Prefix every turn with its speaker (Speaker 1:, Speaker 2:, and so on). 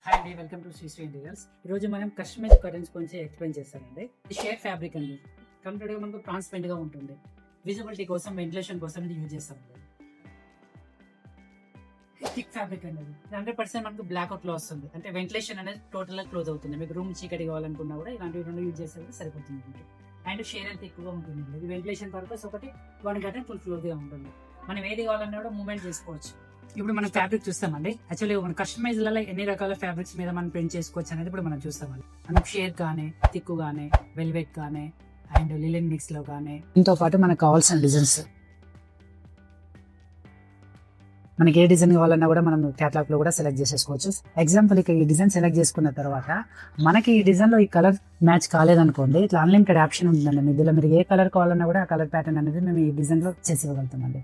Speaker 1: Hi అండి, welcome to Shri interiors. ఈరోజు మనం కస్టమైజ్ కర్టెన్స్ గురించి ఎక్స్ప్లెయిన్ చేస్తానండి. ఇది షేడ్ ఫ్యాబ్రిక్ అండి. కంప్లీట్గా మనకు ట్రాన్స్పరెంట్గా ఉంటుంది. విజిబిలిటీ కోసం, వెంటిలేషన్ కోసం ఇది యూజ్ చేస్తాం. థిక్ ఫ్యాబ్రిక్ అనేది 100% మనకు బ్లాక్ అవుట్ లో వస్తుంది. అంటే వెంటిలేషన్ అనేది టోటల్ గా క్లోజ్ అవుతుంది. మీకు రూమ్ చీకటి కావాలనుకున్నా కూడా ఇలాంటివి రెండు యూజ్ చేస్తే కూడా సరిపోతుంది. అండ్ షేర్ అంత ఎక్కువగా ఉంటుంది. ఇది వెంటిలేషన్ పర్పస్ ఒకటి, వన్ కర్టెన్ ఫుల్ క్లోజ్ గా ఉంటుంది. మనం ఏది కావాలన్నా కూడా మూవ్మెంట్ చేసుకోవచ్చు. ఇప్పుడు మనం ఫ్యాబ్రిక్ చూస్తామండి. యాక్చువల్లీ మన కస్టమైజ్ లలో ఎన్ని రకాల ఫ్యాబ్రిక్స్ మీద మనం ప్రింట్ చేసుకోవచ్చు అనేది ఇప్పుడు మనం చూస్తామండి. మనకు షేర్ కానీ, థిక్ కానీ, వెల్వెట్ కానీ, అండ్ లిలెన్ మిక్స్ లో కానీ, దీంతో పాటు మనకు కావాల్సిన డిజైన్స్, మనకి ఏ డిజైన్ కావాలన్నా కూడా మనం క్యాటలాగ్ లో కూడా సెలెక్ట్ చేసేసుకోవచ్చు. ఎగ్జాంపుల్ ఇక్కడ ఈ డిజైన్ సెలెక్ట్ చేసుకున్న తర్వాత మనకి ఈ డిజైన్ లో ఈ కలర్ మ్యాచ్ కాలేదనుకోండి, ఇట్లా అన్లిమిటెడ్ ఆప్షన్ ఉంటుందండి. ఇందులో మీరు ఏ కలర్ కావాలన్నా కూడా ఆ కలర్ ప్యాటర్న్ అనేది మేము ఈ డిజైన్ లో చేసి ఇవ్వగలుగుతామండి.